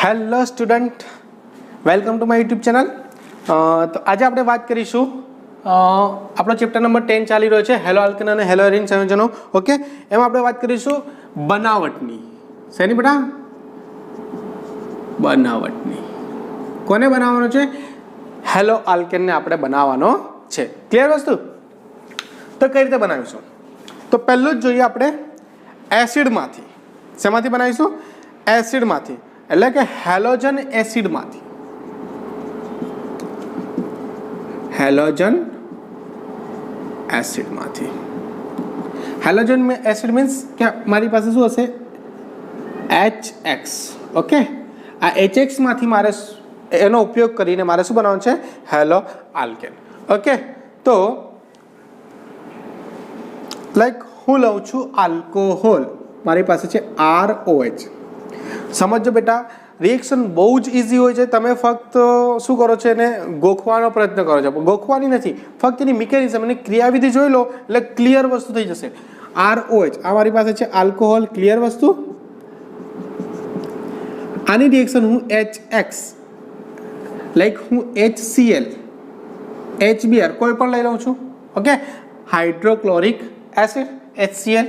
Hello student, welcome to my YouTube channel. તો આજે આપણે વાત કરીશું આપણો ચેપ્ટર નંબર 10 ચાલી રહ્યો છે હેલો આલ્કેન અને હેલો એરીન સંયોજનો. ઓકે, એમાં આપણે વાત કરીશું બનાવટની. શેની બેટા? બનાવટની. કોને બનાવવાનો છે? હેલો આલ્કેનને આપણે બનાવવાનો છે. ક્લિયર વસ્તુ? તો કઈ રીતે બનાવીશું? તો પહેલું જ જોઈએ આપણે એસિડમાંથી. શેમાંથી બનાવીશું? એસિડમાંથી, એટલે કે હેલોજન એસિડમાંથી. હેલોજન એસિડમાંથી. હેલોજન એસિડ મીન્સ કે મારી પાસે શું હશે? HX. ઓકે, આ HX માંથી મારે એનો ઉપયોગ કરીને મારે શું બનાવવાનું છે? Hello alkane. ઓકે, તો લાઈક હું લઉં છું આલ્કોહોલ, મારી પાસે છે ROH. સમજો બેટા, રિએક્શન બહુ જ ઇઝી હોય છે. તમે ફક્ત શું કરો છો? એને ગોખવાનો પ્રયત્ન કરો છો. ગોખવાની નથી, ફક્ત એની મિકેનિઝમ, એની ક્રિયાવિધિ જોઈ લો એટલે ક્લિયર વસ્તુ થઈ જશે. ROH, આ મારી પાસે છે આલ્કોહોલ. ક્લિયર વસ્તુ? આની રિએક્શન હું HX, લાઈક હું HCl, HBr કોઈ પણ લઈ લઉં છું. Okay, hydrochloric acid HCl.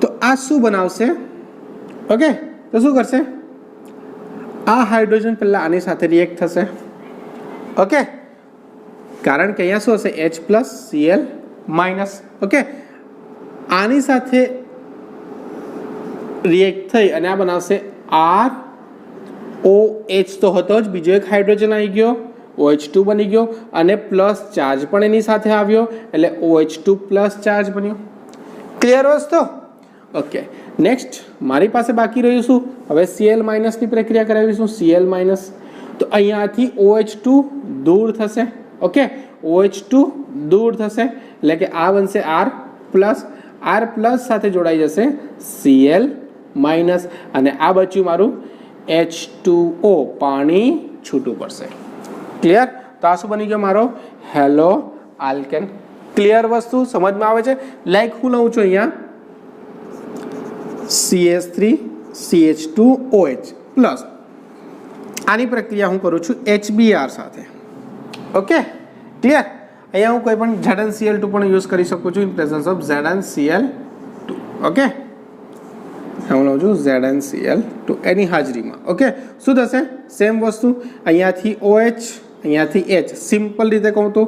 તો આ શું બનાવશે? ઓકે, તો શું કરશે? આ હાઇડ્રોજન પહેલા આની સાથે રિએક્ટ થશે. ઓકે, કારણ કે અહીંયા શું હશે? H+Cl-. ઓકે, આની સાથે રિએક્ટ થઈ અને આ બનાવશે ROH. તો હતો જ, બીજો એક હાઇડ્રોજન આવી ગયો, OH2 બની ગયો અને પ્લસ ચાર્જ પણ એની સાથે આવ્યો એટલે OH2 પ્લસ ચાર્જ બન્યો. ક્લિયર વસ્તુ? ઓકે, નેક્સ્ટ મારી પાસે બાકી રહ્યું શું? હવે Cl- ની પ્રક્રિયા કરાવીશું. Cl-. તો અહીંયાથી OH2 દૂર થશે. ઓકે, OH2 દૂર થશે એટલે કે આ બનશે R+. R+ સાથે જોડાઈ જશે Cl-. અને આ બચ્યું મારું H2O, પાણી છૂટું પડશે. ક્લિયર? તો આ શું બની ગયો? મારો હેલો આલ્કેન. ક્લિયર વસ્તુ સમજમાં આવે છે? લાઈક હું લઉં છું અહીંયા CH3CH2OH પ્લસ આની પ્રક્રિયા હું કરું છું HBr સાથે. Okay, clear? અહીંયા હું કોઈ પણ ZnCl2 પણ યુઝ કરી શકું છું in presence of ZnCl2. Okay, હું લઉં છું ZnCl2 એની હાજરીમાં. ઓકે, શું થશે? સેમ વસ્તુ, અહીંયાથી OH, અહીંયાથી H. સિમ્પલ રીતે કહું તો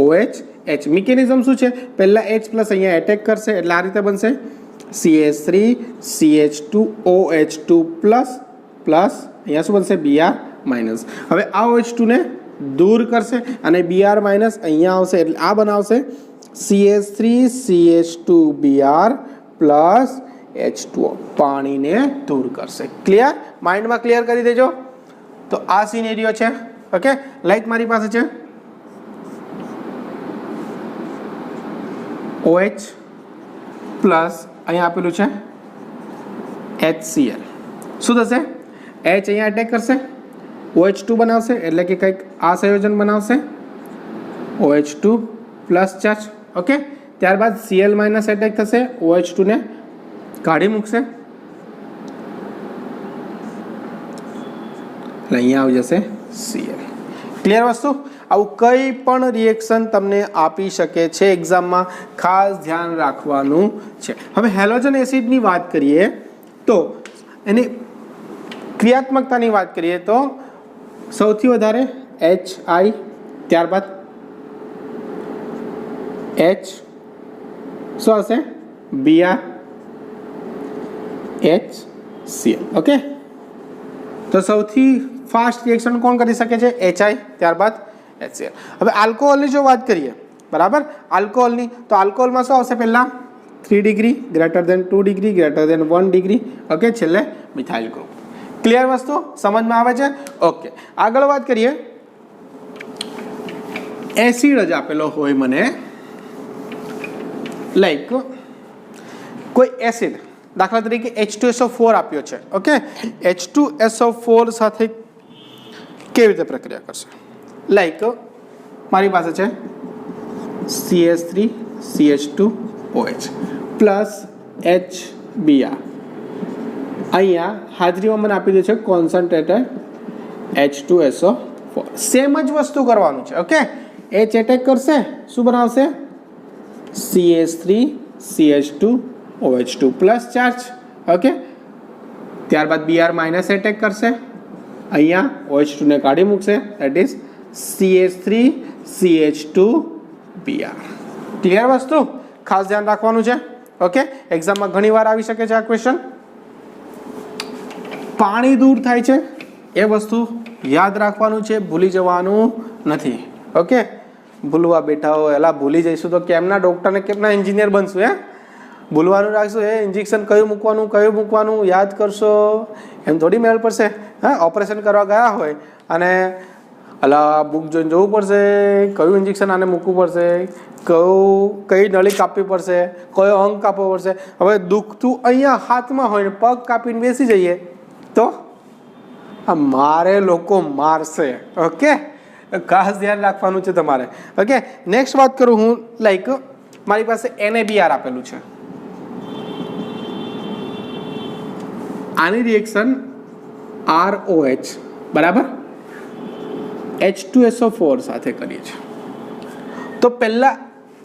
OH H. મિકેનિઝમ શું છે? પહેલાં H+ અહીંયા એટેક કરશે એટલે આ રીતે બનશે CH3CH2OH2 પ્લસ અહીંયા શું બનશે? Br-. હવે આ OH2 ને દૂર કરશે અને Br- અહીંયા આવશે એટલે આ બનાવશે CH3CH2Br પ્લસ H2O, પાણીને દૂર કરશે. ક્લિયર? માઇન્ડમાં ક્લિયર કરી દેજો. તો આ સિનેરિયો છે. ઓકે, લાઈક મારી પાસે છે OH પ્લસ અહીંયા આપેલું છે HCl. શું થશે? H અહીંયા અટેક કરશે, OH2 બનાવશે એટલે કે કંઈક આ સંયોજન બનાવશે, OH2 પ્લસ ચાર્જ. ઓકે, ત્યારબાદ Cl- એટેક થશે, OH2 ને કાઢી મૂકશે એટલે અહીંયા આવી જશે Cl. ક્લિયર વસ્તુ? આવું કંઈ પણ રિએક્શન તમને આપી શકે છે એક્ઝામમાં, ખાસ ધ્યાન રાખવાનું છે. હવે હેલોજન એસિડની વાત કરીએ તો એની ક્રિયાત્મકતાની વાત કરીએ તો સૌથી વધારે HI, ત્યારબાદ H, શું હશે? Br, HCl. ઓકે, તો સૌથી ફાસ્ટ રિએક્શન કોણ કરી શકે છે? HI, ત્યારબાદ HCl. હવે આલ્કોહોલની જો વાત કરીએ, બરાબર, આલ્કોહોલની, તો આલ્કોહોલમાં શું આવશે? પહેલાં 3 degree, greater than 2 degree, greater than 1 degree. Okay, છેલ્લે મિથાઇલ ગ્રુપ. ક્લિયર વસ્તુ સમજમાં આવે છે? ઓકે, આગળ વાત કરીએ. એસિડ જ આપેલો હોય મને, લાઈક કોઈ એસિડ, દાખલા તરીકે H2SO4 આપ્યો છે. ઓકે, H2SO4 સાથે કેવી રીતે પ્રક્રિયા કરશે? લાઈક મારી પાસે છે CH3CH2OH પ્લસ HBr અહીંયા હાજરીમાં મને આપી દે છે કોન્સન્ટ્રેટેડ H2SO4 સેમ જ વસ્તુ કરવાનું છે ઓકે H એટેક કરશે શું બનાવશે CH3CH2OH2 પ્લસ ચાર્જ ઓકે ત્યારબાદ Br માઇનસ એટેક કરશે અહીંયા OH2 ને કાઢી મૂકશે ધેટ ઇઝ CH3CH2Br ક્લિયર વસ્તુ ખાસ ધ્યાન રાખવાનું છે ઓકે એક્ઝામમાં ઘણી વાર આવી શકે છે આ ક્વેશ્ચન પાણી દૂર થાય છે એ વસ્તુ યાદ રાખવાનું છે ભૂલી જવાનું નથી ઓકે ભૂલવા બેઠા હો એલા ભૂલી જઈશું તો કેમના ડૉક્ટર ને કેમના એન્જિનિયર બનશું હે ભૂલવાનું રાખશું એ ઇન્જેક્શન કયું મૂકવાનું યાદ કરશો એમ થોડી મેળ પડશે હા ઓપરેશન કરવા ગયા હોય અને અલા બુક જોઈને જવું પડશે કયું ઇન્જેક્શન આને મૂકવું પડશે કઈ નળી કાપવી પડશે કયો અંગ કાપવો પડશે હવે દુખતું અહીંયા હાથમાં હોય ને પગ કાપીને બેસી જઈએ તો મારે લોકો મારશે ઓકે ખાસ ધ્યાન રાખવાનું છે તમારે ઓકે નેક્સ્ટ વાત કરું હું લાઈક મારી પાસે NaBr આપેલું છે આની રિએક્શન ROH બરાબર H2SO4 સાથે કરીએ છીએ તો પહેલાં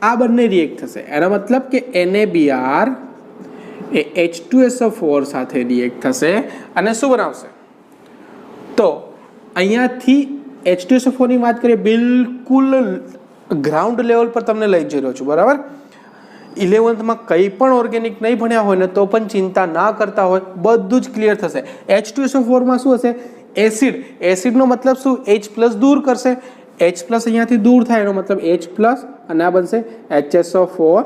આ બંને રિએક્ટ થશે એનો મતલબ કે NaBr એ H2SO4 સાથે રિએક્ટ થશે અને શું બનાવશે તો અહીંયાથી H2SO4 ની વાત કરીએ બિલકુલ ગ્રાઉન્ડ લેવલ પર તમને લઈ જઈ રહ્યો છું બરાબર 11th કંઈ પણ ઓર્ગેનિક નહીં ભણ્યા હોય ને તો પણ ચિંતા ના કરતા હોય બધું જ ક્લિયર થશે H2SO4 માં શું હશે એસિડનો મતલબ શું H+ દૂર કરશે H+ અહીંયાથી દૂર થાય એનો મતલબ H+ અને આ બનશે HSO4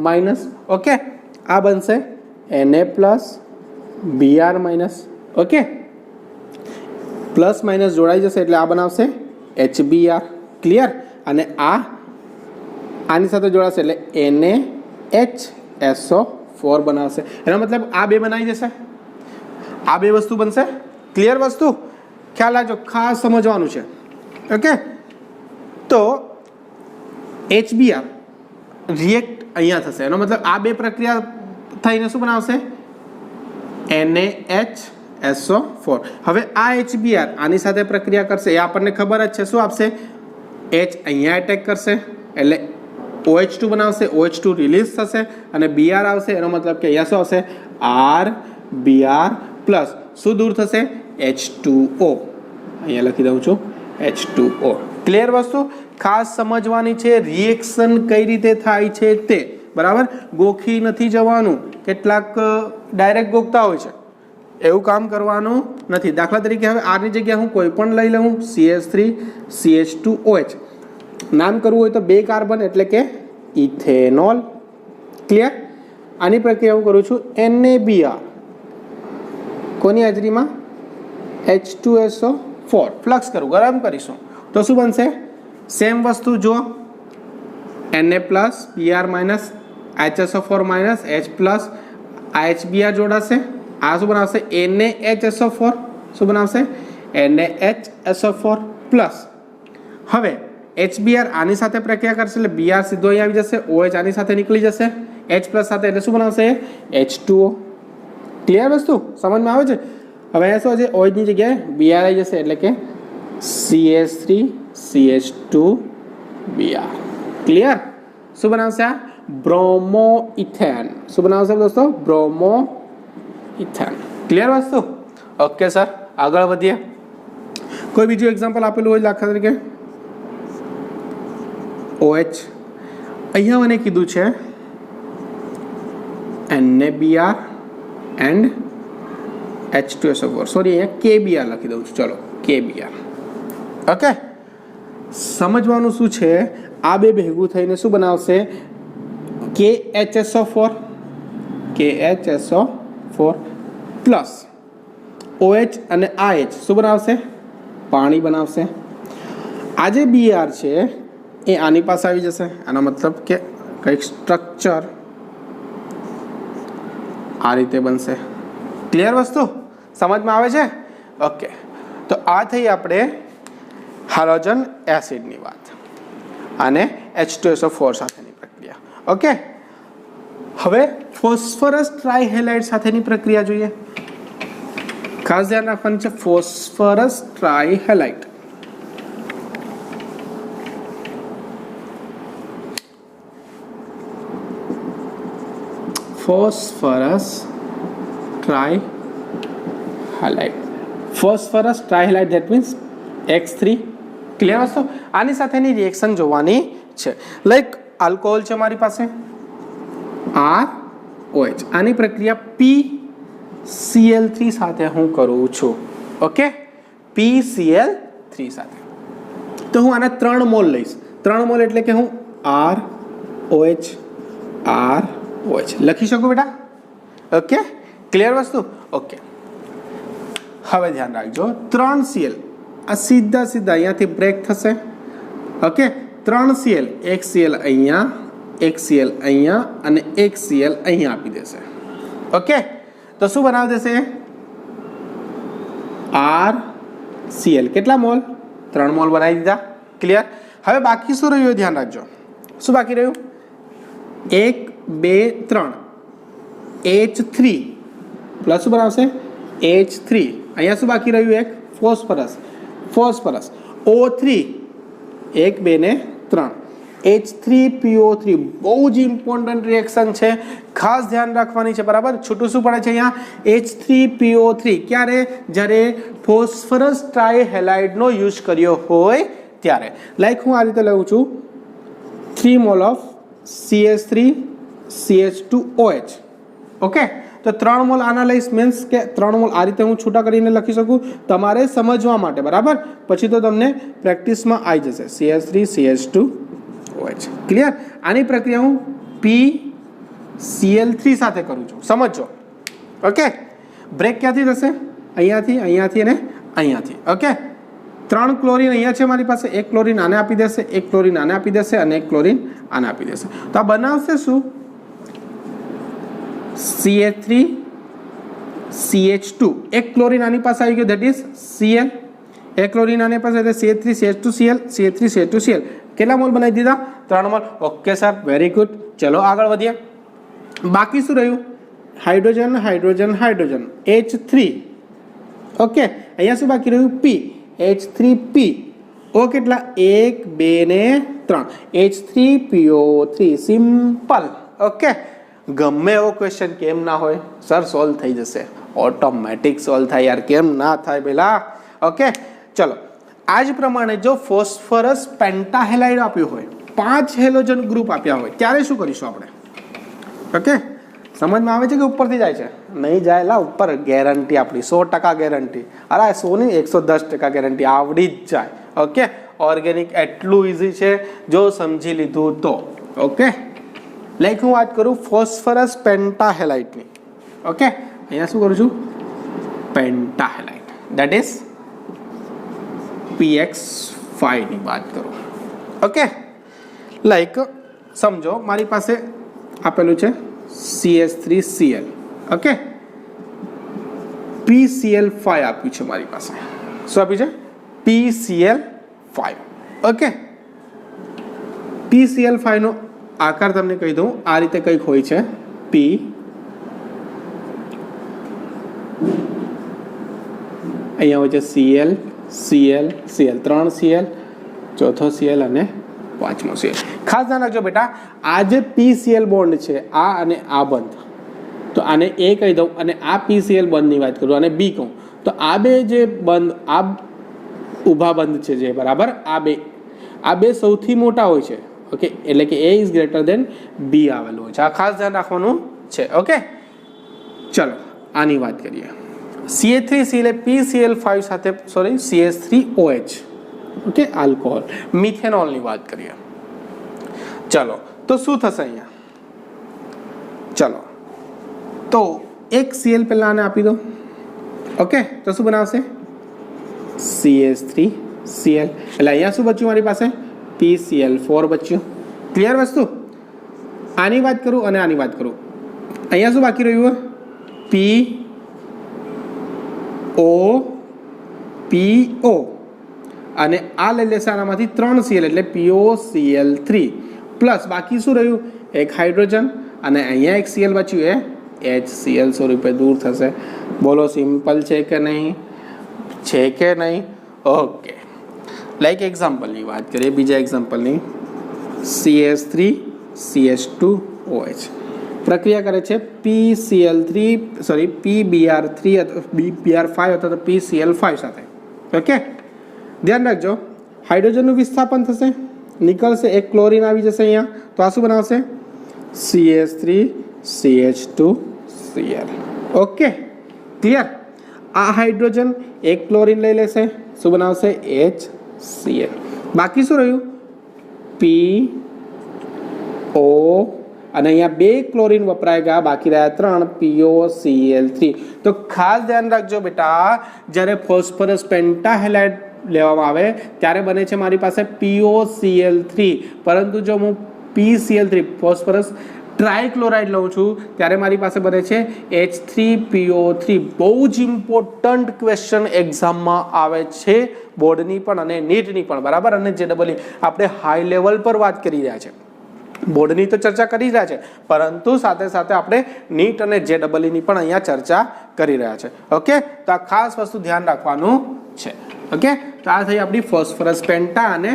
માઇનસ ઓકે આ બનશે Na Br minus okay plus minus જોડાઈ જશે એટલે આ બનાવશે HBr ક્લિયર અને આની સાથે જોડાશે એટલે NaHSO4 બનાવશે એનો મતલબ આ બે બનાવી જશે આ બે વસ્તુ બનશે ક્લિયર વસ્તુ ખ્યાલ રાખજો ખાસ સમજવાનું છે ઓકે તો HBr રિએક્ટ અહીંયા થશે એનો મતલબ આ બે પ્રક્રિયા થઈને શું બનાવશે NaHSO4 હવે આ HBr આની સાથે પ્રક્રિયા કરશે એ આપણને ખબર જ છે શું આપશે H અહીંયા એટેક કરશે એટલે OH2 બનાવશે OH2 રિલીઝ થશે અને Br આવશે એનો મતલબ કે અહીંયા શું આવશે RBr પ્લસ શું દૂર થશે H2O અહીંયા લખી દઉં છું H2O ક્લિયર વસ્તુ ખાસ સમજવાની છે રિએક્શન કઈ રીતે થાય છે તે બરાબર ગોખી નથી જવાનું કેટલાક ડાયરેક્ટ ગોખતા હોય છે એવું કામ કરવાનું નથી દાખલા તરીકે હવે આરની જગ્યાએ હું કોઈ પણ લઈ લઉં CH3CH2OH નામ કરવું હોય તો 2 કાર્બન એટલે કે ઇથેનોલ ક્લિયર આની પ્રક્રિયા હું કરું છું NaBr કોની હાજરીમાં H2SO4 ફ્લક્સ કરું ગરમ કરીશું તો શું બનશે સેમ વસ્તુ જો Na Br minus HSO4 minus H plus HBr જોડાશે આ શું બનાવશે NaHSO4 શું બનાવશે NaHSO4 પ્લસ હવે HBr આની સાથે પ્રક્રિયા કરશે એટલે Br સીધો અહીં આવી જશે OH આની સાથે નીકળી જશે H પ્લસ સાથે એટલે શું બનાવશે H2O ક્લિયર વસ્તુ સમજમાં આવે છે હવે અહીંયા શું છે OH ની જગ્યાએ Br આવી જશે એટલે કે CH3CH2Br ક્લિયર શું બનાવશે આ બ્રોમોઇથેન શું બનાવશે દોસ્તો બ્રોમોઇથેન ક્લિયર વસ્તુ ઓકે સર આગળ વધીએ કોઈ બીજું એક્ઝામ્પલ આપેલું હોય દાખલા તરીકે OH અહીંયા મને કીધું છે NaBr એન્ડ H2SO4 સોરી અહીંયા KBr લખી દઉં છું ચલો KBr ઓકે સમજવાનું શું છે આ બે ભેગું થઈને શું બનાવશે KHSO4 પ્લસ OH અને આ H શું બનાવશે પાણી બનાવશે આ જે Br છે એ આની પાસે આવી જશે આનો મતલબ કે કંઈક સ્ટ્રક્ચર આ રીતે બનશે ક્લિયર વસ્તુ સમજમાં આવે છે ઓકે તો આ થઈ આપણે હાઇડ્રોજન એસિડની વાત અને H2SO4 સાથેની પ્રક્રિયા ઓકે હવે ફોસ્ફરસ ટ્રાઇહેલાઇડ સાથેની પ્રક્રિયા જોઈએ ખાસ ધ્યાન રાખવાનું છે phosphorus trihalide. Phosphorus trihalide. Phosphorus trihalide that means X3. Clear વસ્તુ. આની સાથેની રિએક્શન જોવાની છે. લાઈક આલ્કોહોલ છે મારી પાસે ROH. આની પ્રક્રિયા PCl3 સાથે હું કરું છું. ઓકે, PCl3 સાથે. તો હું આના 3 મોલ લઈશ. 3 મોલ એટલે કે હું ROH લખી શકું બેટા. ઓકે, ક્લિયર વસ્તુ. ઓકે, હવે ધ્યાન રાખજો 3Cl આ સીધા અહીંયાથી બ્રેક થશે. ઓકે, 3Cl, એક Cl અહીંયા, એક Cl અહીંયા અને એક Cl અહીંયા આપી દેશે. ઓકે, તો શું બનાવી દેશે? RCl. કેટલા મોલ? 3 મોલ બનાવી દીધા. ક્લિયર. હવે બાકી શું રહ્યું ધ્યાન રાખજો. શું બાકી રહ્યું? 1 2 3 H3 પ્લસ શું બનાવશે? H3. અહીંયા શું બાકી રહ્યું? એક ફોસ્ફરસ O3. 1 2 ને 3 H3PO3. બહુ જ ઇમ્પોર્ટન્ટ રિએક્શન છે, ખાસ ધ્યાન રાખવાની છે. બરાબર. છૂટું શું પડે છે અહીંયા? H3PO3. ક્યારે? જ્યારે ફોસ્ફરસ ટ્રાયહેલાઇડનો યુઝ કર્યો હોય ત્યારે. લાઈક હું આ રીતે લઉં છું 3 મોલ ઓફ CH3CH2OH. ઓકે, તો 3 મોલ આના લઈશ મીન્સ કે 3 મોલ આ રીતે હું છૂટા કરીને લખી શકું તમારે સમજવા માટે. બરાબર. પછી તો તમને પ્રેક્ટિસમાં આવી જશે. CH3CH2OH. ક્લિયર. આની પ્રક્રિયા હું PCl3 સાથે કરું છું. સમજો. ઓકે, બ્રેક ક્યાંથી થશે? અહીંયાથી અને અહીંયાથી. ઓકે, 3 ક્લોરીન અહીંયા છે મારી પાસે. 1 ક્લોરીન આને આપી દેશે, 1 ક્લોરીન આને આપી દેશે અને 1 ક્લોરીન આને આપી દેશે. તો આ બનાવશે શું? CH3CH2. 1 ક્લોરીન આની પાસે આવી ગયો, ધેટ ઇઝ Cl. 1 ક્લોરીન આની પાસે એટલે CH3CH2Cl, CH3CH2Cl. કેટલા મોલ બનાવી દીધા? 3 mall. Okay sir, very good. ચલો આગળ વધીએ. બાકી શું રહ્યું? Hydrogen H3. ઓકે, અહીંયા શું બાકી રહ્યું? P. H3P. ઓ કેટલા? 1 2 ને 3 H3PO3. સિમ્પલ. ઓકે, ગમે એવો ક્વેશ્ચન કેમ ના હોય સર, સોલ્વ થઈ જશે. ઓટોમેટિક સોલ્વ થાય યાર, કેમ ના થાય પેલા. ઓકે, ચલો. આ જ પ્રમાણે જો ફોસ્ફરસ પેન્ટાહેલાઇડ આપ્યું હોય, 5 હેલોજન ગ્રુપ આપ્યા હોય, ત્યારે શું કરીશું આપણે? ઓકે, સમજમાં આવે છે કે ઉપરથી જાય છે? નહીં જાય. લા ઉપર ગેરંટી આપણી 100% ગેરંટી. અરે 100 નહીં, 110% ગેરંટી. આવડી જ જાય. ઓકે, ઓર્ગેનિક એટલું ઇઝી છે જો સમજી લીધું તો. ઓકે, લાઈક હું વાત કરું ફોસ્ફરસ પેન્ટાહેલાઇડની. ઓકે, અહીંયા શું કરું છું? પેન્ટાહેલાઇડ દેટ ઇઝ PX5 ની વાત કરું. ઓકે, લાઈક સમજો મારી પાસે આપેલું છે CH3Cl. ઓકે, PCl5 આપ્યું છે મારી પાસે. શું આપ્યું છે? PCl5. ઓકે, PCl5 નો આકાર તમને કહી દઉં, આ રીતે કંઈક હોય છે. P અહીંયા હોય છે Cl, 3 Cl, ચોથો Cl અને 5મો Cl. ખાસ ધ્યાન રાખજો બેટા, આ જે PCl બોન્ડ છે આ અને આ બંધ, તો આને A કહી દઉં અને આ PCl બંધની વાત કરું અને B કહું, તો આ બે જે બંધ, આ ઊભા બંધ છે જે, બરાબર, આ બે સૌથી મોટા હોય છે. ઓકે, એટલે કે A is greater than B આવેલું હોય છે. આ ખાસ ધ્યાન રાખવાનું છે. ઓકે, ચલો આની વાત કરીએ. CH3Cl PCl5 સાથે CH3OH. ઓકે, આલ્કોહોલ, મિથેનોલની વાત કરીએ. ચલો, તો શું થશે અહીંયા? ચલો, તો એક Cl પહેલા આને આપી દો. ઓકે, તો શું બનાવશે? CH3Cl. એટલે અહીંયા શું બચ્યું મારી પાસે? PCl4 બચ્યું. ક્લિયર વસ્તુ? આની વાત કરું અને આની વાત કરું, અહીંયા શું બાકી રહ્યું? PO અને આ લઈ લેશે આનામાંથી 3 Cl એટલે POCl3 પ્લસ બાકી શું રહ્યું? એક હાઇડ્રોજન અને અહીંયા એક Cl બચ્યું, HCl સ્વરૂપે દૂર થશે. બોલો સિમ્પલ છે કે નહીં? છે કે નહીં? ઓકે, લાઈક એક્ઝામ્પલની વાત કરીએ, બીજા એક્ઝામ્પલની. CH3CH2OH પ્રક્રિયા કરે છે PBr3 BR5 અથવા તો PCl5 સાથે. ઓકે, ધ્યાન રાખજો, હાઇડ્રોજનનું વિસ્થાપન થશે, નીકળશે, એક ક્લોરીન આવી જશે અહીંયા, તો આ શું બનાવશે? CH3CH2Cl. Okay, clear? આ હાઇડ્રોજન એક ક્લોરીન લઈ લેશે, શું બનાવશે? HCl. બાકી શું રહ્યું? PO અને અહીંયા 2 ક્લોરીન વપરાય ગયા, બાકી રહ્યા 3 POCl3. તો ખાસ ધ્યાન રાખજો બેટા, જ્યારે ફોસ્ફરસ પેન્ટાહેલાઇડ લેવામાં આવે ત્યારે બને છે મારી પાસે POCl3, પરંતુ જો હું PCl3 ફોસ્ફરસ ટ્રાયક્લોરાઇડ લઉં છું ત્યારે મારી પાસે બને છે H3PO3. બહુ જ ઇમ્પોર્ટન્ટ ક્વેશ્ચન એક્ઝામમાં આવે છે, બોર્ડની પણ અને નીટની પણ, બરાબર? અને JEE આપણે હાઈ લેવલ પર વાત કરી રહ્યા છે, બોર્ડની તો ચર્ચા કરી રહ્યા છે, પરંતુ સાથે સાથે આપણે નીટ અને JEE ની પણ અહીંયા ચર્ચા કરી રહ્યા છે. ઓકે, તો આ ખાસ વસ્તુ ધ્યાન રાખવાનું છે. ઓકે, તો આ થઈ આપણી ફોસ્ફરસ પેન્ટા અને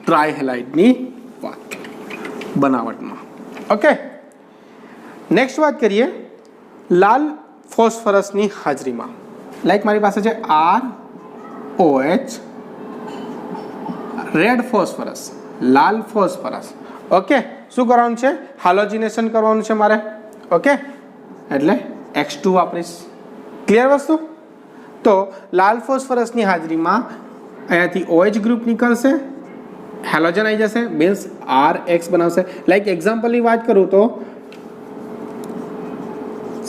ટ્રાયહેલાઇડની વાત બનાવટમાં. ઓકે, નેક્સ્ટ વાત કરીએ લાલ ફોસ્ફરસની હાજરીમાં. લાઈક મારી પાસે છે ROH, રેડ ફોસ્ફરસ, લાલ ફોસ્ફરસ. ઓકે, શું કરવાનું છે? હાલોજિનેશન કરવાનું છે મારે. ઓકે, એટલે X2 વાપરીશ. ક્લિયર વસ્તુ? તો લાલ ફોસ્ફરસની હાજરીમાં અહીંયાથી OH ગ્રુપ નીકળશે, હેલોજન આવી જશે, મીન્સ RX બનાવશે. લાઈક એક્ઝામ્પલની વાત કરું તો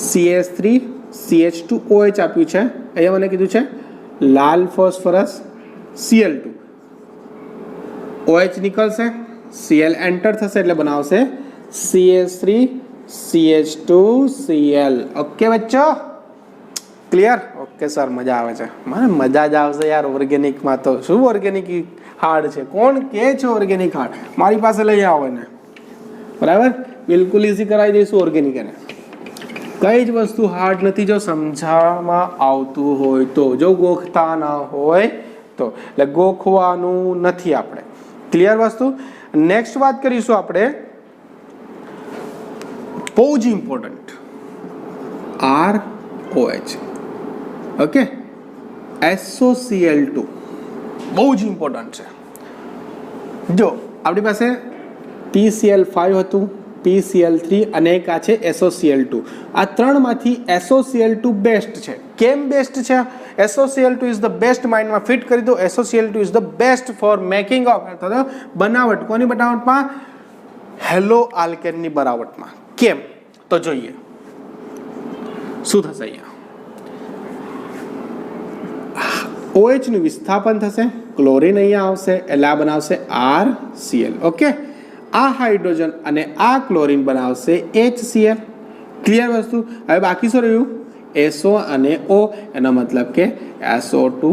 CH3CH2OH આપ્યું છે, અહીંયા મને કીધું છે લાલ ફોસ્ફરસ Cl2, OH નીકળશે, Cl એન્ટર થશે એટલે બનાવશે CH3CH2Cl. ઓકે બચ્ચો, ક્લિયર? ઓકે સર, મજા આવે છે, મને મજા જ આવશે યાર. ઓર્ગેનિકમાં તો શું ઓર્ગેનિક હાર્ડ છે? કોણ કે છે ઓર્ગેનિક હાર્ડ? મારી પાસે લઈ આવો ને, બરાબર? બિલકુલ ઇઝી કરાવી દઈશું ઓર્ગેનિક એને. કઈ જ વસ્તુ હાર્ડ નથી જો સમજાવવામાં આવતું હોય તો, જો ગોખતા ના હોય તો. એટલે ગોખવાનું નથી આપણે. ક્લિયર વસ્તુ? નેક્સ્ટ વાત કરીશું આપણે, બહુ જ ઇમ્પોર્ટન્ટ, ROH. ઓકે, SOCl2 બહુ જ ઇમ્પોર્ટન્ટ છે. જો આપણી પાસે PCl5 હતું, PCl3 અને એક આ છે SOCl2. આ ત્રણમાંથી SOCl2 બેસ્ટ છે. કેમ બેસ્ટ છે? SOCl2 ઇઝ ધ બેસ્ટ, માઇન્ડમાં ફિટ કરી દો. SOCl2 is the best for making of બનાવટ. કોની બનાવટમાં? હેલો આલ્કેનની બનાવટમાં. કેમ? તો જોઈએ શું થશે. અહીંયા OH નું વિસ્થાપન થશે, ક્લોરીન અહીંયા આવશે એટલે આ બનાવશે RCl. ઓકે, આ હાઇડ્રોજન અને આ ક્લોરીન બનાવશે HCl. ક્લિયર વસ્તુ? હવે બાકી શું રહ્યું? SO અને O, એનો મતલબ કે SO2.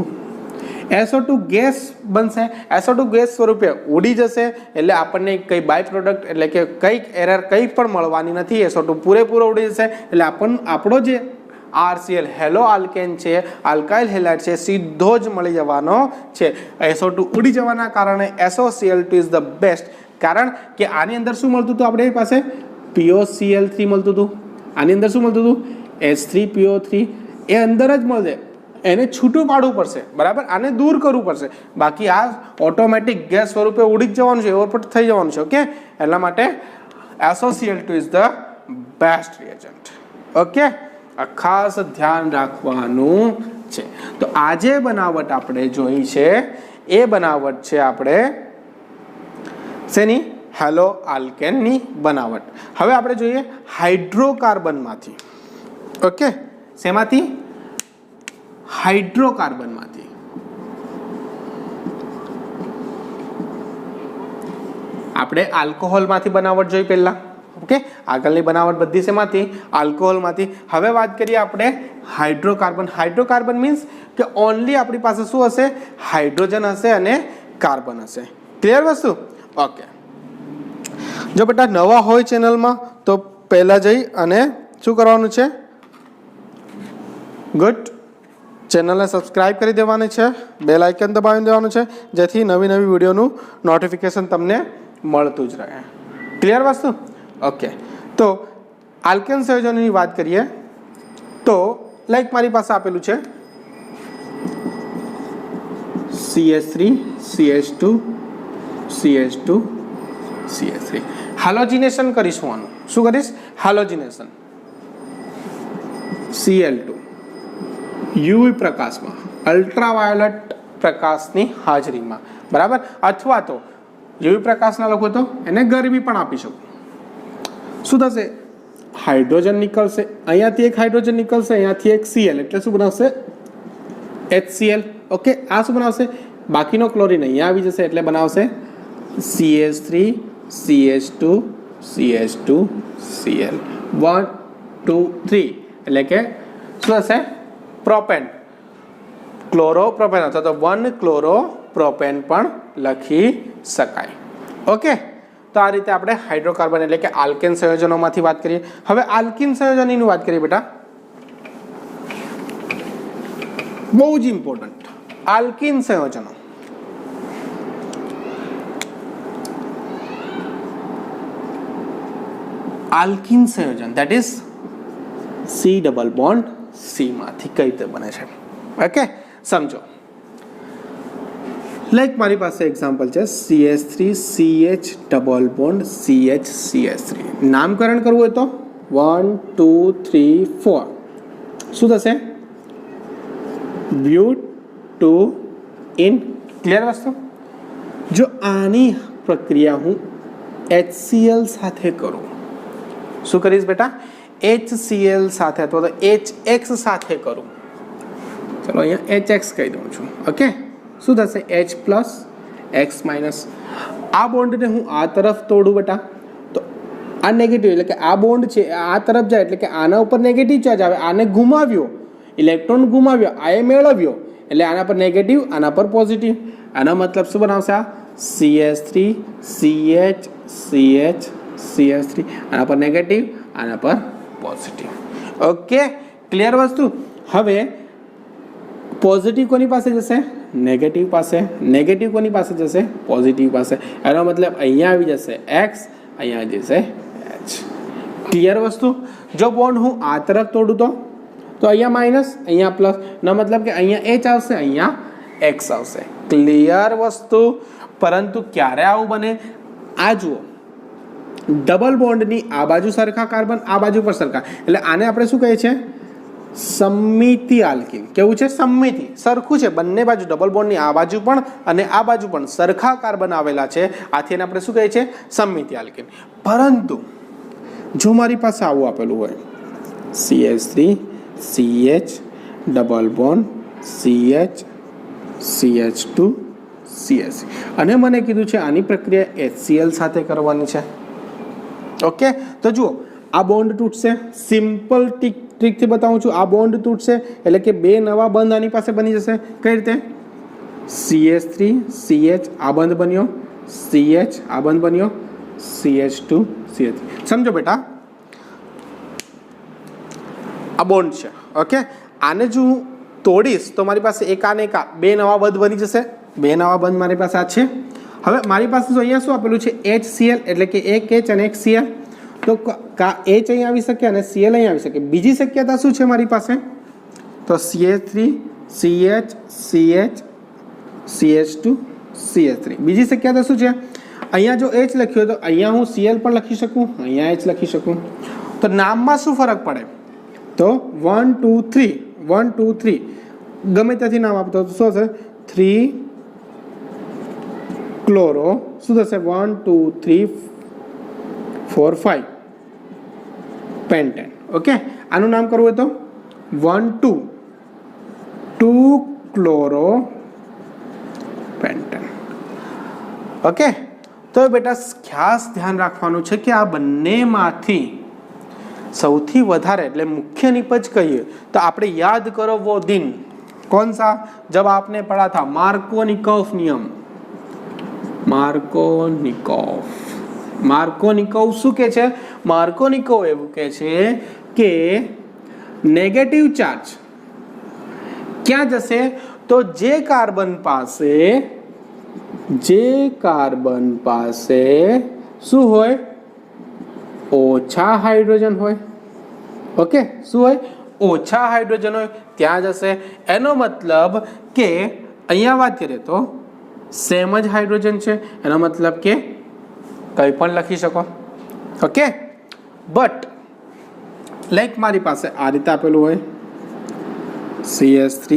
SO2 ગેસ બનશે, SO2 ગેસ સ્વરૂપે ઉડી જશે એટલે આપણને કંઈ બાય પ્રોડક્ટ એટલે કે કંઈક એરર કંઈ પણ મળવાની નથી. SO2 પૂરેપૂરો ઉડી જશે એટલે આપણો જે RCl હેલો આલ્કેન છે, આલ્કાઇલ હેલાઇડ છે, સીધો જ મળી જવાનો છે. SO2 ઉડી જવાના કારણે SOCl2 ઇઝ ધ બેસ્ટ. કારણ કે આની અંદર શું મળતું હતું? આપણી પાસે POCl3 મળતું હતું. આની અંદર શું મળતું હતું? H3PO3. એ અંદર જ મળશે, એને છૂટું પાડવું પડશે, બરાબર? આને દૂર કરવું પડશે. બાકી આ ઓટોમેટિક ગેસ સ્વરૂપે ઉડી જ જવાનું છે, ઓવરપુટ થઈ જવાનું છે. ઓકે, એટલા માટે SOCl2 is the best reagent. Okay, આ ખાસ ધ્યાન રાખવાનું છે. તો આજે બનાવટ આપણે જોઈ છે એ બનાવટ છે આપણે શેની? હેલો આલ્કેનની બનાવટ. હવે આપણે જોઈએ હાઇડ્રોકાર્બનમાંથી. ઓકે, શેમાંથી? હાઇડ્રોકાર્બનમાંથી. આપણે આલ્કોહોલમાંથી બનાવટ જોઈ પહેલા. ઓકે, આગળની બનાવટ બધી શેમાંથી? આલ્કોહોલમાંથી. હવે વાત કરીએ આપણે હાઇડ્રોકાર્બન. હાઇડ્રોકાર્બન મીન્સ કે ઓનલી આપણી પાસે શું હશે? હાઇડ્રોજન હશે અને કાર્બન હશે. ક્લિયર વસ્તુ? ઓકે, જો બેટા નવા હોય ચેનલમાં તો પહેલાં જઈ અને શું કરવાનું છે? ગુડ. ચેનલને સબસ્ક્રાઇબ કરી દેવાની છે, બેલ આઇકન દબાવી દેવાનું છે, જેથી નવી નવી વિડીયોનું નોટિફિકેશન તમને મળતું જ રહે. ક્લિયર વસ્તુ? ઓકે. તો આલ્કેન સંયોજનોની વાત કરીએ તો લાઈક મારી પાસે આપેલું છે CH3 CH2 CH2 CH3. હાલોજિનેશન કરીશું આનું. શું કરીશ? હાલોજિનેશન. Cl2 યુવી પ્રકાશમાં, અલ્ટ્રાવાયોલેટ પ્રકાશની હાજરીમાં, બરાબર. અથવા તો યુવી પ્રકાશના લખો તો એને ગરમી પણ આપી શકું. શું થશે? હાઇડ્રોજન નીકળશે, અહીંયાથી એક હાઇડ્રોજન નીકળશે, અહીંયાથી એક Cl, એટલે શું બનાવશે? HCl. ઓકે. આ શું બનાવશે? બાકીનો ક્લોરીન અહીંયા આવી જશે એટલે બનાવશે CH3 CH2 CH2 Cl. 1 2 3 એટલે કે શું હશે? પ્રોપેન, ક્લોરોપ્રોપેન અથવા તો 1 ક્લોરોપ્રોપેન પણ લખી શકાય. ઓકે. તો આ રીતે આપણે હાઇડ્રોકાર્બન એટલે કે આલ્કેન સંયોજનોમાંથી વાત કરીએ. હવે આલ્કીન સંયોજનની વાત કરીએ બેટા. બહુ જ ઇમ્પોર્ટન્ટ આલ્કીન સંયોજનો. આલ્કીન સંયોજન that is C double bond C માંથી કઈ રીતે બને છે? ઓકે, સમજો. લાઈક મારી પાસે એક્ઝામ્પલ છે CH3 CH double bond CH CH3. નામકરણ કરવું હોય તો 1 2 3 4 શું થશે? બ્યુટ-ટુ-ઇન. ક્લિયર વસ્તુ? જો આની પ્રક્રિયા હું HCl સાથે કરું, શું કરીશ બેટા? HCl સાથે અથવા તો HX સાથે કરું. ચલો અહીંયા HX કહી દઉં છું. ઓકે. શું થશે? H plus X minus. આ બોન્ડને હું આ તરફ તોડું બેટા તો આ નેગેટિવ, એટલે કે આ બોન્ડ છે આ તરફ જાય એટલે કે આના ઉપર નેગેટિવ ચાર્જ આવે. આને ગુમાવ્યો, ઇલેક્ટ્રોન ગુમાવ્યો, આ એ મેળવ્યો એટલે આના પર નેગેટિવ, આના પર પોઝિટિવ. આનો મતલબ શું બનાવશે? આ CH3 CH CH CH3. આના પર નેગેટિવ, આના પર પોઝિટિવ. ઓકે. ક્લિયર વસ્તુ? હવે પોઝિટિવ કોની પાસે જશે? નેગેટિવ પાસે. નેગેટિવ કોની પાસે જશે? પોઝિટિવ પાસે. એનો મતલબ અહીંયા આવી જશે X, અહીંયા જશે H. ક્લિયર વસ્તુ? જો બોન્ડ હું આ તરફ તોડું તો અહીંયા માઇનસ, અહીંયા પ્લસ. નો મતલબ કે અહીંયા H આવશે, અહીંયા X આવશે. ક્લિયર વસ્તુ? પરંતુ ક્યારે આવું બને? આ જુઓ, ડબલ બોન્ડની આ બાજુ સરખા કાર્બન, આ બાજુ પર સરખા, એટલે આને આપણે શું કહીએ છીએ? સમમિતિ આલ્કીન. કેવું છે? સમમિતિ. સરખું છે બંને બાજુ, ડબલ બોન્ડની આ બાજુ પણ અને આ બાજુ પણ સરખા કાર્બન આવેલા છે, આથી એને આપણે શું કહીએ છીએ? સમમિતિ આલ્કીન. પરંતુ જો મારી પાસે આવું આપેલું હોય CH3 CH double bond CH CH2 CH અને મને કીધું છે આની પ્રક્રિયા HCl સાથે કરવાની છે. ઓકે. તો જુઓ, આ બોન્ડ તૂટશે. સિમ્પલ ટ્રીકથી બતાવું છું. આ બોન્ડ તૂટશે એટલે કે બે નવા બંધ આની પાસે બની જશે. કઈ રીતે? CH3 CH આ બંધ બન્યો, CH આ બંધ બન્યો, CH2 CH. સમજો બેટા, આ બોન્ડ છે. ઓકે. આને જો હું તોડીશ તો મારી પાસે એક આ ને એક આ બે નવા બંધ બની જશે. બે નવા બંધ મારી પાસે આ છે. હવે મારી પાસે જો અહીંયા શું આપેલું છે? HCl, એટલે કે એક H અને એક Cl. તો H અહીં આવી શકે અને Cl અહીં આવી શકે. બીજી શક્યતા શું છે મારી પાસે? તો CH3 CH CH CH2 CH3. બીજી શક્યતા શું છે? અહીંયા જો H લખ્યો તો અહીંયા હું Cl પણ લખી શકું, અહીંયા H લખી શકું. તો નામમાં શું ફરક પડે? તો 1 2 3 1 2 3 ગમે ત્યાંથી નામ આપતો શું થશે? 3 ક્લોરો શું થશે? 1 2 3 4 5 પેન્ટેન. ઓકે. આનું નામ કરવું હોય તો 1 2 2 ક્લોરો પેન્ટેન. ઓકે. તો બેટા ખાસ ધ્યાન રાખવાનું છે કે આ બંનેમાંથી સૌથી વધારે એટલે મુખ્ય નિપજ કહીએ તો આપણે યાદ કરો वो दिन कौन सा जब आपने पढ़ा था मार्कोनिकोव नियम. मार्कोनिकोव માર્કોનિકોવ શું કહે છે? માર્કોનિકોવ એવું કહે છે કે નેગેટિવ ચાર્જ ક્યાં જશે? તો જે કાર્બન પાસે શું હોય? ઓછા હાઇડ્રોજન હોય. ઓકે, શું હોય? ઓછા હાઇડ્રોજન હોય ત્યાં જશે. એનો મતલબ કે અહીંયા વાત કરીએ તો સેમ જ હાઇડ્રોજન છે, એનો મતલબ કે કંઈ પણ લખી શકો. ઓકે, બટ લાઈક મારી પાસે આ રીતે આપેલું હોય CH3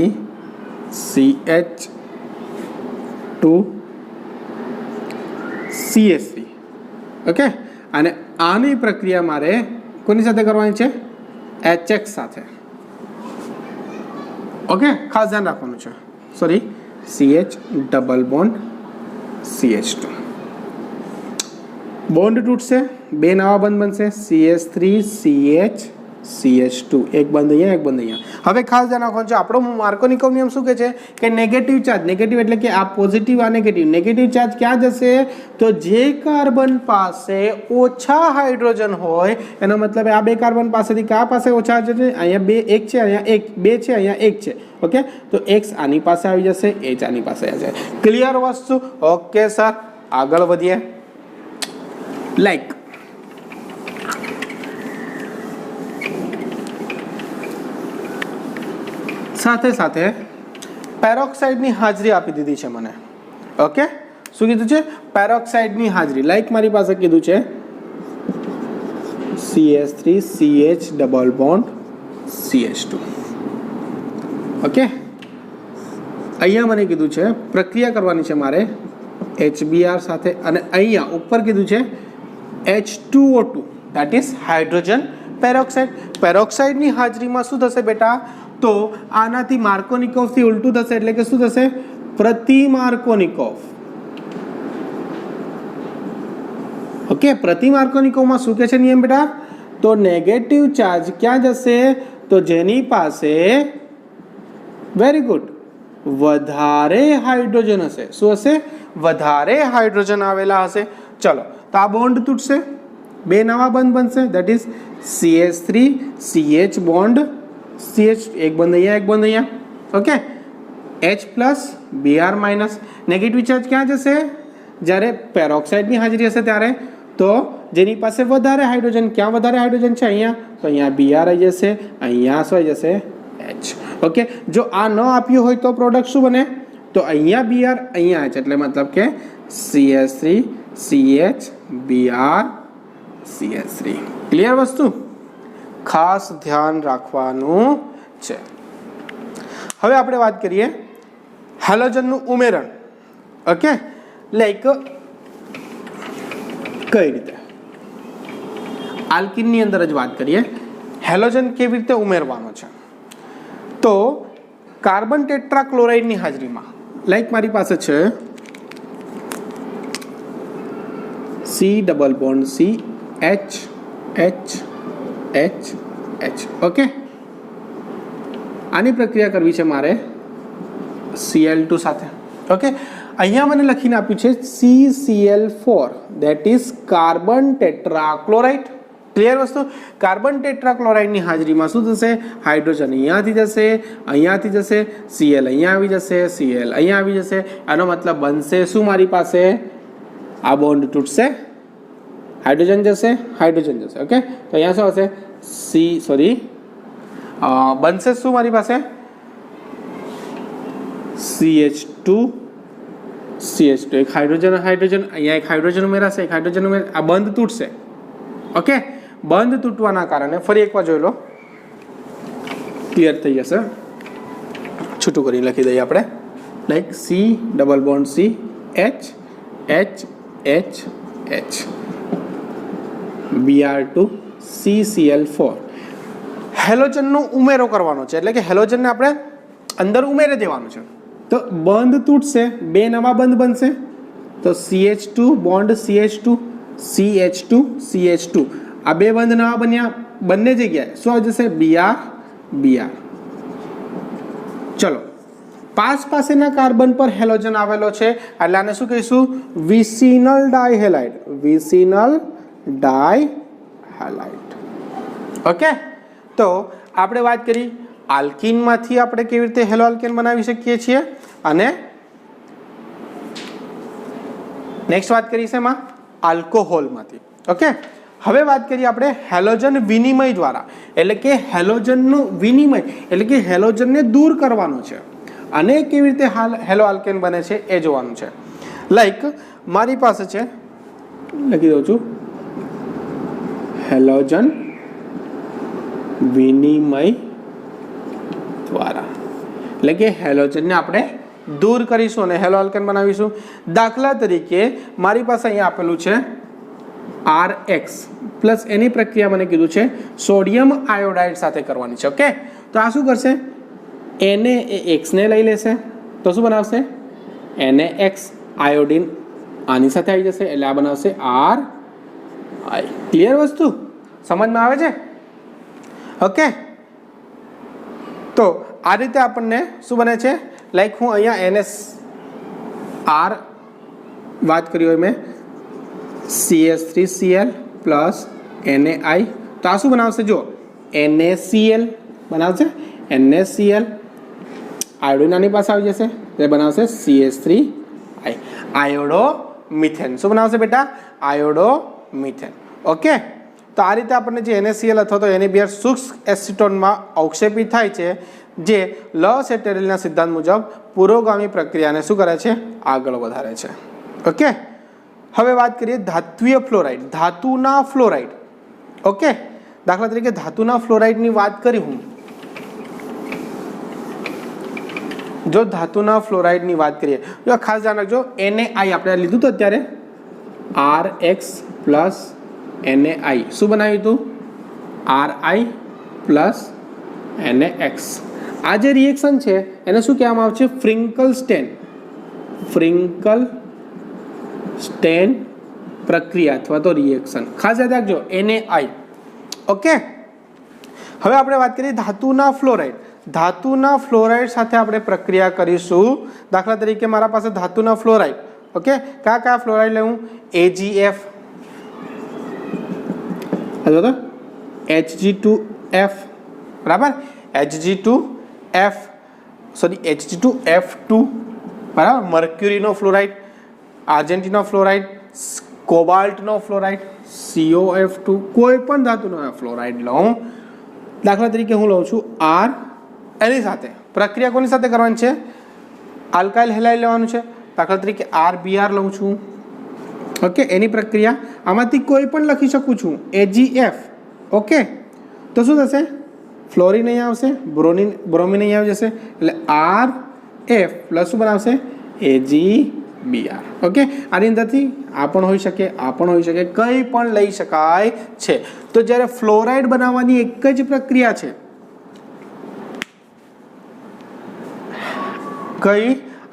CH2 CH3. ઓકે, અને આની પ્રક્રિયા મારે કોની સાથે કરવાની છે? HX સાથે. ઓકે, ખાસ ધ્યાન રાખવાનું છે. Sorry, CH double bond CH2 bond તૂટશે, બે નવા બંધ બનશે CH3 CH CH2, એક બંધ અહીંયા, એક બંધ અહીંયા. હવે ખાસ ધ્યાન રાખવાનું છે, આપણો માર્કોનિકોવ નિયમ શું કહે છે કે નેગેટિવ ચાર્જ, નેગેટિવ એટલે કે આ પોઝિટિવ આ નેગેટિવ, નેગેટિવ ચાર્જ ક્યાં જશે? તો જે કાર્બન પાસે ઓછા હાઇડ્રોજન હોય, એનો મતલબ આ બે કાર્બન પાસેથી કયા પાસે ઓછા હાઇડ્રોજન? અહીંયા બે એક છે, અહીંયા એક બે છે, અહીંયા એક છે. ઓકે, તો X આની પાસે આવી જશે, H આની પાસે આવી જશે. ક્લિયર વસ્તુ? ઓકે સર, આગળ વધીએ. લાઈક સાથે સાથે પેરોક્સાઇડની હાજરી આપી દીધી છે મને. ઓકે, શું કીધું છે? પેરોક્સાઇડની હાજરી. લાઈક મારી પાસે કીધું છે CH3 CH double bond CH2. Okay, અહીંયા મને કીધું છે પ્રક્રિયા કરવાની છે મારે HBr સાથે, અને અહીંયા ઉપર કીધું છે H2O2, that is hydrogen peroxide. પેરોક્સાઇડની હાજરીમાં શું થશે બેટા? તો આનાથી માર્કોનિકોવથી ઉલટું થશે, એટલે કે શું થશે? પ્રતિ માર્કોનિકોવ. ઓકે, પ્રતિ માર્કોનિકોવમાં શું કહે છે નિયમ બેટા? તો નેગેટિવ ચાર્જ ક્યાં જશે? તો જેની પાસે વેરી ગુડ વધારે હાઇડ્રોજન હશે. શું હશે? વધારે હાઇડ્રોજન આવેલા હશે. ચલો, તો આ બોન્ડ તૂટશે, બે નવા બંધ બનશે, that is CH3 CH bond CH, એક બંધ અહીંયા, એક બંધ અહીંયા. Okay, H plus Br minus. Negative charge ક્યાં જશે? જ્યારે પેરોક્સાઇડની હાજરી હશે ત્યારે. તો જેની પાસે વધારે હાઇડ્રોજન, ક્યાં વધારે હાઇડ્રોજન છે? અહીંયા. તો અહીંયા Br આવી જશે, અહીંયા શું આવી જશે? H. ઓકે, જો આ ન આપ્યું હોય તો પ્રોડક્ટ શું બને? તો અહીંયા Br, અહીંયા H, એટલે મતલબ કે CH3 CH Br CH3. Clear વસ્તુ? ખાસ ધ્યાન રાખવાનું છે. હવે આપણે વાત કરીએ હેલોજનનું ઉમેરણ. ઓકે, લાઈક કઈ રીતે? આલ્કિનની અંદર જ વાત કરીએ, હેલોજન કેવી રીતે ઉમેરવાનો છે. તો કાર્બન ટેટ્રાક્લોરાઇડની હાજરીમાં, લાઈક મારી પાસે છે C double bond C H H H H. Okay, આની પ્રક્રિયા કરવી છે મારે Cl2 સાથે. ઓકે, અહીંયા મને લખીને આપ્યું છે CCl4, that is carbon tetrachloride. Clear વસ્તુ? કાર્બન ટેટ્રાક્લોરાઇડની હાજરીમાં શું થશે? હાઇડ્રોજન અહીંયાથી જશે, અહીંયાથી જશે, Cl અહીંયા આવી જશે, Cl અહીંયા આવી જશે. આનો મતલબ બનશે શું મારી પાસે? આ બોન્ડ તૂટશે, હાઇડ્રોજન જશે, હાઇડ્રોજન જશે. ઓકે, તો અહીંયા શું હશે? બનશે શું મારી પાસે? CH2 CH2, એક હાઇડ્રોજન હાઇડ્રોજન, અહીંયા એક હાઇડ્રોજન ઉમેરાશે, એક હાઇડ્રોજન ઉમેરાશે, આ બંધ તૂટશે. ઓકે, બંધ તૂટવાના કારણે ફરી એકવાર જોઈ લો, ક્લિયર થઈ જશે. છૂટું કરી લખી દઈએ આપણે, like C double bond C H H H H Br2 CCl4. હેલોજનનો ઉમેરો કરવાનો છે, એટલે કે હેલોજનને આપણે અંદર ઉમેરી દેવાનું છે. તો બંધ તૂટશે, બે નવા બંધ બનશે. તો CH2 bond CH2 CH2 CH2, આ બે બંધ નવા બન્યા, બંને જગ્યાએ શું આવી જશે? Br Br. ચલો પાસેના કાર્બન પર હેલોજન આવેલો છે એટલે આને શું કહીશું? Vicinal dihalide. Vicinal dihalide. Okay, તો આપણે વાત કરી આલ્કીનમાંથી આપણે કેવી રીતે હેલો આલ્કેન બનાવી શકીએ છીએ અને નેક્સ્ટ વાત કરી છે એમાં આલ્કોહોલમાંથી. ઓકે, હવે વાત કરીએ આપણે હેલોજન વિનિમય દ્વારા, એટલે કે હેલોજનનું વિનિમય એટલે કે હેલોજનને દૂર કરવાનું છે અને કેવી રીતે હેલો આલ્કેન બને છે એ જોવાનું છે. લાઈક મારી પાસે છે, લખી દઉં છું, હેલોજન વિનિમય દ્વારા, એટલે કે હેલોજનને આપણે દૂર કરીશું અને હેલો આલ્કેન બનાવીશું. દાખલા તરીકે મારી પાસે અહીંયા આપેલું છે RX પ્લસ એની પ્રક્રિયા મને કીધું છે સોડિયમ આયોડાઇડ સાથે કરવાની છે. ઓકે, તો આ શું કરશે? એને એક્સને લઈ લેશે તો શું બનાવશે? NaX. આયોડિન આની સાથે આવી જશે એટલે આ બનાવશે RI. ક્લિયર વસ્તુ? સમજમાં આવે છે? ઓકે, તો આ રીતે આપણને શું બને છે? લાઈક હું અહીંયા NSR વાત કરી હોય મેં, CH3Cl પ્લસ NaI, તો આ શું બનાવશે? જો NaCl બનાવશે. NaCl આયોડિન આની પાસે આવી જશે એટલે બનાવશે CH3I. Iodo methane. શું બનાવશે બેટા? Iodo methane. ઓકે, તો આ રીતે આપણને જે NaCl અથવા તો NaBr શુષ્ક એસિટોનમાં અવક્ષેપિત થાય છે, જે લસ એટેરિલના સિદ્ધાંત મુજબ પુરોગામી પ્રક્રિયાને શું કરે છે? આગળ વધારે છે. ઓકે, હવે વાત કરીએ ધાત્વીય ફ્લોરાઇડ, ધાતુના ફ્લોરાઇડ. ઓકે, દાખલા તરીકે ધાતુના ફ્લોરાઇડની વાત કરી હું, જો ધાતુના ફ્લોરાઇડની વાત કરીએ, જો ખાસ ધ્યાન રાખજો, NaI આપણે લીધું તો અત્યારે RX પ્લસ NaI શું બનાવ્યું હતું? RI plus NaX. આ જે રિએક્શન છે એને શું કહેવામાં આવે છે? ફ્રિન્કલ-સ્ટેન. ફ્રિન્કલ-સ્ટેન પ્રક્રિયા અથવા તો રિએક્શન. ખાસ યાદ રાખજો NaI. ઓકે, હવે આપણે વાત કરીએ ધાતુના ફ્લોરાઇડ. ધાતુના ફ્લોરાઇડ સાથે આપણે પ્રક્રિયા કરીશું. દાખલા તરીકે મારા પાસે ધાતુના ફ્લોરાઇડ. ઓકે, કયા ફ્લોરાઇડ લેવું? AgF અથવા તો Hg2F. બરાબર, Hg2F2 બરાબર, મર્ક્યુરીનો ફ્લોરાઇડ, આર્જેન્ટિનો ફ્લોરાઇડ, કોબાલ્ટનો ફ્લોરાઇડ, COF2, કોઈ પણ ધાતુનો ફ્લોરાઇડ લઉં. દાખલા તરીકે હું લઉં છું R, એની સાથે પ્રક્રિયા કોની સાથે કરવાની છે? આલ્કાઇલ હેલાઇડ લેવાનું છે. દાખલા તરીકે RBr લઉં છું. ઓકે, એની પ્રક્રિયા આમાંથી કોઈ પણ લખી શકું છું, AgF. ઓકે, તો શું થશે? ફ્લોરિન અહીંયા આવશે, બ્રોમિન અહીંયા આવી જશે એટલે RF પ્લસ શું બનાવશે? AgBr. ઓકે, આની અંદરથી આ પણ હોઈ શકે, આ પણ હોઈ શકે, કંઈ પણ લઈ શકાય છે. તો જ્યારે ફ્લોરાઇડ બનાવવાની એક જ પ્રક્રિયા છે, કઈ?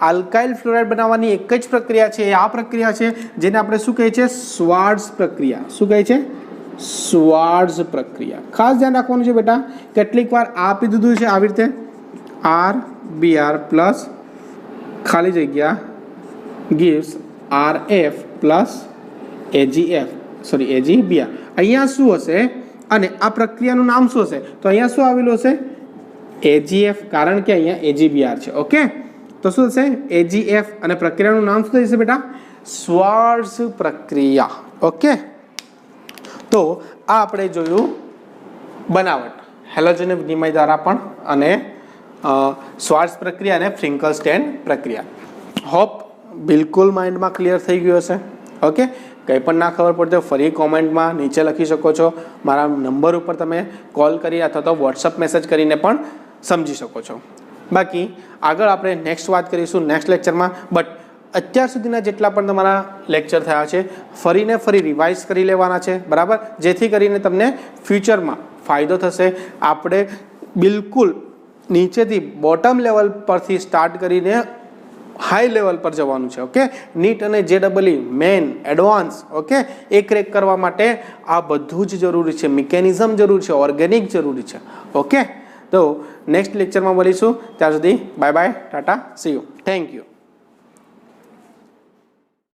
આલ્કાઇલ ફ્લોરાઇડ બનાવવાની એક જ પ્રક્રિયા છે. આ પ્રક્રિયા છે જેને આપણે શું કહીએ છીએ? સ્વાર્ટ્ઝ પ્રક્રિયા. શું કહે છે? સ્વાર્ટ્ઝ પ્રક્રિયા. ખાસ ધ્યાન રાખવાનું છે બેટા, કેટલીક વાર આપી દીધું છે આવી રીતે RBr પ્લસ ખાલી જગ્યા gives RF plus AgF AgBr. અહીંયા શું હશે અને આ પ્રક્રિયાનું નામ શું હશે? તો અહીંયા શું આવેલું હશે? AgF, કારણ કે અહીંયા AgBr છે. ઓકે, તો શું થશે? AgF અને પ્રક્રિયાનું નામ શું થશે બેટા? સ્વાર્ટ્ઝ પ્રક્રિયા. ઓકે, તો આ આપણે જોયું બનાવટ હેલોજન વિનિમય દ્વારા પણ અને સ્વાર્ટ્ઝ પ્રક્રિયા અને ફ્રિન્કલ-સ્ટેન પ્રક્રિયા. હોપ બિલકુલ માઇન્ડમાં ક્લિયર થઈ ગયું હશે. ઓકે, કંઈ પણ ના ખબર પડે તો ફરી કોમેન્ટમાં નીચે લખી શકો છો. મારા નંબર ઉપર તમે કોલ કરી અથવા તો વોટ્સઅપ મેસેજ કરીને પણ સમજી શકો છો. બાકી આગળ આપણે નેક્સ્ટ વાત કરીશું નેક્સ્ટ લેક્ચરમાં. બટ અત્યાર સુધીના જેટલા પણ તમારા લેક્ચર થયા છે ફરીને ફરી રિવાઇઝ કરી લેવાના છે. બરાબર, જેથી કરીને તમને ફ્યુચરમાં ફાયદો થશે. આપણે બિલકુલ નીચેથી બોટમ લેવલ પરથી સ્ટાર્ટ કરીને હાઈ લેવલ પર જવાનું છે. ઓકે, નીટ અને JEE મેન એડવાન્સ. ઓકે, એ ક્રેક કરવા માટે આ બધું જ જરૂરી છે. મિકેનિઝમ જરૂરી છે, ઓર્ગેનિક જરૂરી છે. ઓકે, તો નેક્સ્ટ લેક્ચરમાં મળીશું. ત્યાં સુધી bye bye, Tata, C you, thank you.